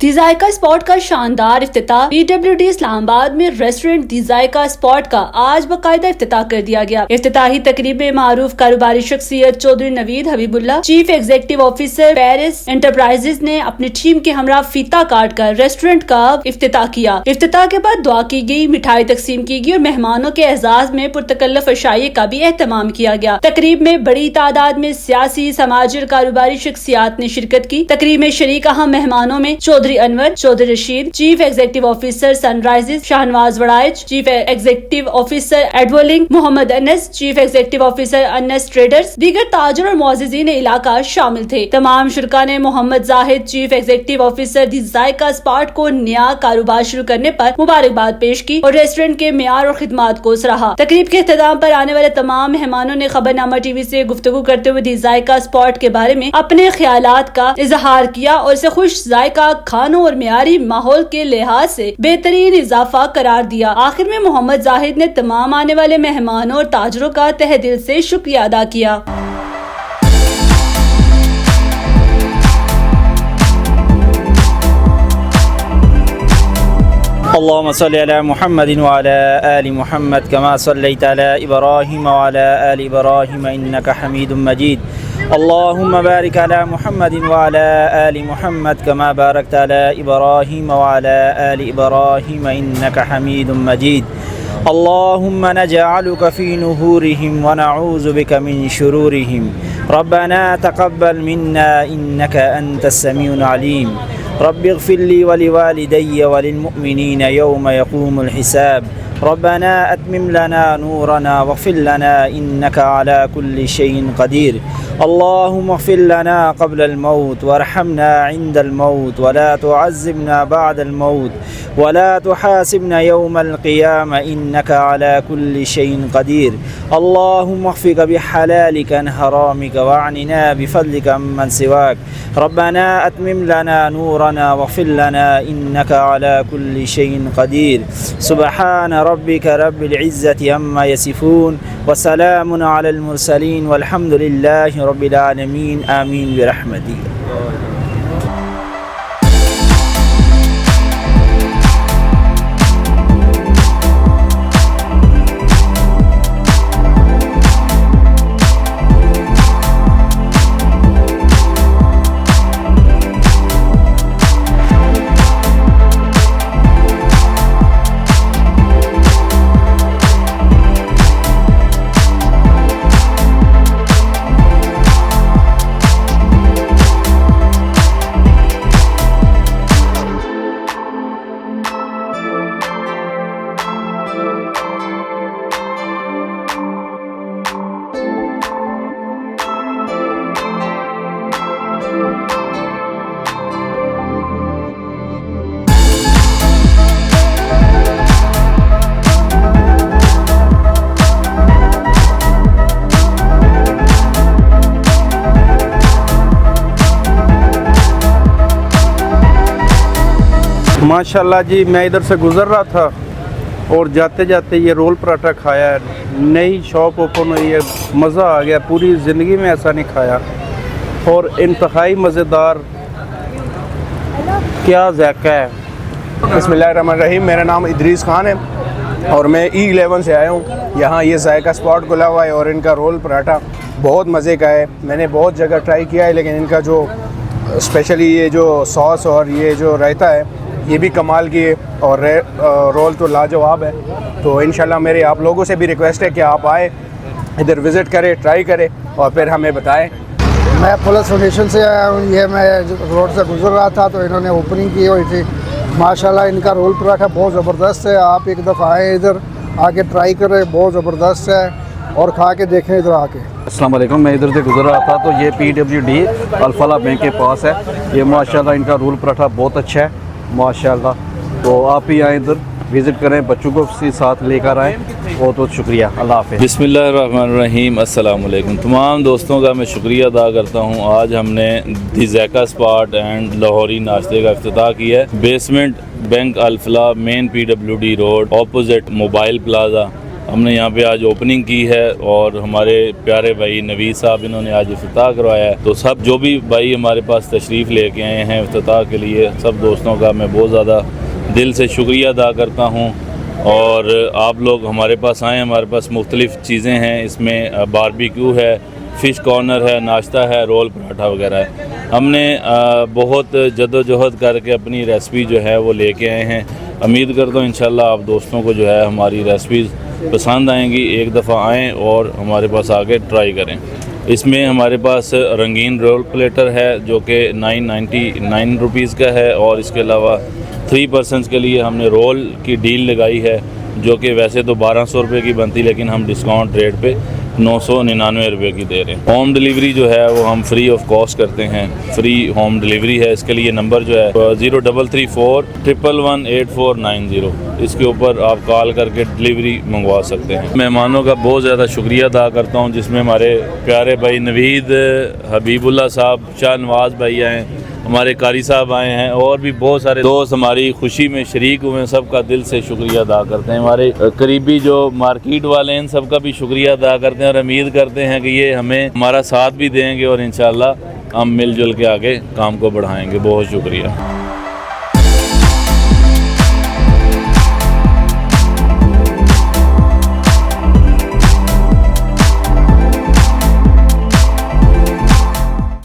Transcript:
दी Zaika spot का शानदार इफ्तिताह। PWD Islamabad में रेस्टोरेंट दी जायका स्पॉट का आज बाकायदा इफ्तिताह कर दिया गया। इफ्तिताही तकरीब में मारूफ कारोबारी शख्सियत Chaudhary Naveed Habibullah, chief executive officer Paris enterprises ने अपनी टीम के हमरा फीता काट कर रेस्टोरेंट का इफ्तिताह किया। इफ्तिताह के बाद दुआ की गई, मिठाई तकसीम की गई और मेहमानों के एजाज में पुरतकल्लुफ अशाइए का भी एहतमाम किया गया। तकरीब में बड़ी तादाद में सियासी, समाजी और कारोबारी शख्सियात ने शिरकत की। तकरीब में शरीक अहम मेहमानों में Chaudhary Anwar, Chaudhary Rashid, chief executive officer sunrises Shahnawaz Waraich, chief executive officer एडवोलिंग Mohammad Anas, chief executive officer Anas traders, दीगर ताजर और मुअज़्ज़िज़ीन इलाका शामिल थे। तमाम शुरका ने Mohammad Zahid, chief executive officer the Zaika spot को नया कारोबार शुरू करने पर मुबारकबाद पेश की और रेस्टोरेंट के मेयार और खिदमात को सराहा। तकरीब के इख्तिताम पर आने वाले तमाम मेहमानों ने खबरनामा टीवी से गुफ्तगू करते हुए दी जायका स्पॉट के बारे में अपने ख्यालात का इजहार किया और इसे खुश जायका खानों और मेयारी माहौल के लिहाज से बेहतरीन इजाफा करार दिया। आखिर में मोहम्मद जाहिद ने तमाम आने वाले मेहमानों और ताजरों का तहे दिल से शुक्रिया अदा किया। अल्लाहुम्मा सल्लि अला मुहम्मदिन व अला आलि मुहम्मद कमा सल्लैता अला इब्राहीम व अला आलि इब्राहीम इन्नका हमीदुम मजीद। अल्लाहुम्मा बारिक अला मुहम्मदिन व अला आलि मुहम्मद कमा बारकता अला इब्राहीम व अला आलि इब्राहीम इन्नका हमीदुम मजीद। अल्लाहुम्मा नजअलुका फी नुहुरिहिम व नऊज़ु बिका मिन शुरूरिहिम। रब्बना तक़ब्बल मिन्ना इन्नका अंतस समीउल अलीम। रब्बि इग़फ़िरली व लिवालिदैय व लिलमुअ्मिनीना यौम यक़ूमुल हिसाब। रब्बना अत्मिम लना नूरना वग़फ़िर लना इन्नका अला कुल्लि शैइन क़दीर। अल्लाहुम्मा इग़फ़िर लना क़ब्लल मौत वरहमना इंदल मौत वला तुअज़्ज़िबना बअदल मौत वला तुहासिबना यौमल क़ियामा इन्नका अला कुल्लि शैइन क़दीर। अल्लाहुम्मा इग़फ़िक बिहलालिका अन हरामिका वअनिना बिफ़ज़लिका अम्मन सिवाक। रब्बना अत्मिम लना नूरना वग़फ़िर लना इन्नका अला कुल्लि शैइन क़दीर। सुब्हान रब्बिका रब्बिल इज़्ज़ति अम्मा यसिफ़ून व सलामुन अलल मुरसलीन वल्हम्दुलिल्लाहि रब्बिल आलमीन। आमीन बिरहमतिक। माशाल्लाह जी, मैं इधर से गुज़र रहा था और जाते जाते ये रोल पराठा खाया है। नई शॉप ओपन हुई है, मज़ा आ गया। पूरी ज़िंदगी में ऐसा नहीं खाया और इंतहाई मज़ेदार, क्या ज़ायक़ा है। बिस्मिल्लाहिर्रहमानिर्रहीम। मेरा नाम इदरीस खान है और मैं E11 से आया हूँ। यहाँ ये जायका स्पॉट खुला हुआ है और इनका रोल पराठा बहुत मज़े का है। मैंने बहुत जगह ट्राई किया है, लेकिन इनका जो स्पेशली ये जो सॉस और ये जो रायता है ये भी कमाल की है और रोल तो लाजवाब है। तो इंशाल्लाह मेरे आप लोगों से भी रिक्वेस्ट है कि आप आए, इधर विज़िट करें, ट्राई करें और फिर हमें बताएं। मैं पुलिस स्टेशन से आया हूँ। ये मैं रोड से गुजर रहा था तो इन्होंने ओपनिंग की हुई थी। माशाल्लाह इनका रोल पराठा बहुत ज़बरदस्त है। आप एक दफ़ा आए, इधर आके ट्राई करें, बहुत ज़बरदस्त है और खा के देखें इधर आके। अस्सलाम वालेकुम। मैं इधर से गुजर रहा था तो ये PWD अल-फलाह बैंक के पास है। ये माशाल्लाह इनका रोल पराठा बहुत अच्छा है माशाल्लाह। तो आप ही आए, इधर विज़िट करें, बच्चों को भी साथ लेकर आएँ। बहुत बहुत शुक्रिया। अल्लाह हाफ़िज़। बिस्मिल्लाहिर्रहमानिर्रहीम। अस्सलाम वालेकुम। तमाम दोस्तों का मैं शुक्रिया अदा करता हूँ। आज हमने the Zaika spot and Lahori नाश्ते का इफ्तिताह किया है। Basement bank Alfalah, main PWD road, opposite mobile plaza, हमने यहाँ पे आज ओपनिंग की है और हमारे प्यारे भाई नवीद साहब इन्होंने आज इफ्तिताह करवाया है। तो सब जो भी भाई हमारे पास तशरीफ़ लेके आए हैं इफ्तिताह के लिए, सब दोस्तों का मैं बहुत ज़्यादा दिल से शुक्रिया अदा करता हूँ। और आप लोग हमारे पास आएँ, हमारे पास मुख्तलिफ़ चीज़ें हैं, इसमें बारबेक्यू है, फ़िश कॉर्नर है, नाश्ता है, रोल पराठा वगैरह है। हमने बहुत जद्दोजहद करके अपनी रेसिपी जो है वो लेके आए हैं। उम्मीद करता हूँ इंशाल्लाह आप दोस्तों को जो है हमारी रेसिपीज़ पसंद आएंगी। एक दफ़ा आएँ और हमारे पास आके ट्राई करें। इसमें हमारे पास रंगीन रोल प्लेटर है जो कि 999 रुपीज़ का है, और इसके अलावा 3 पर्सनस के लिए हमने रोल की डील लगाई है जो कि वैसे तो 1200 रुपये की बनती, लेकिन हम डिस्काउंट रेट पे 999 रुपये की दे रहे हैं। होम डिलीवरी जो है वो हम फ्री ऑफ कॉस्ट करते हैं, फ्री होम डिलीवरी है। इसके लिए नंबर जो है 0334 111 8490, इसके ऊपर आप कॉल करके डिलीवरी मंगवा सकते हैं। मेहमानों का बहुत ज़्यादा शुक्रिया अदा करता हूँ, जिसमें हमारे प्यारे भाई नवीद हबीबुल्ला साहब, शाहनवाज भाई आए, हमारे कारी साहब आए हैं, और भी बहुत सारे दोस्त हमारी खुशी में शरीक हुए हैं। सबका दिल से शुक्रिया अदा करते हैं। हमारे करीबी जो मार्केट वाले हैं सबका भी शुक्रिया अदा करते हैं, और उम्मीद करते हैं कि ये हमें हमारा साथ भी देंगे और इंशाल्लाह हम मिलजुल के आगे काम को बढ़ाएंगे। बहुत शुक्रिया।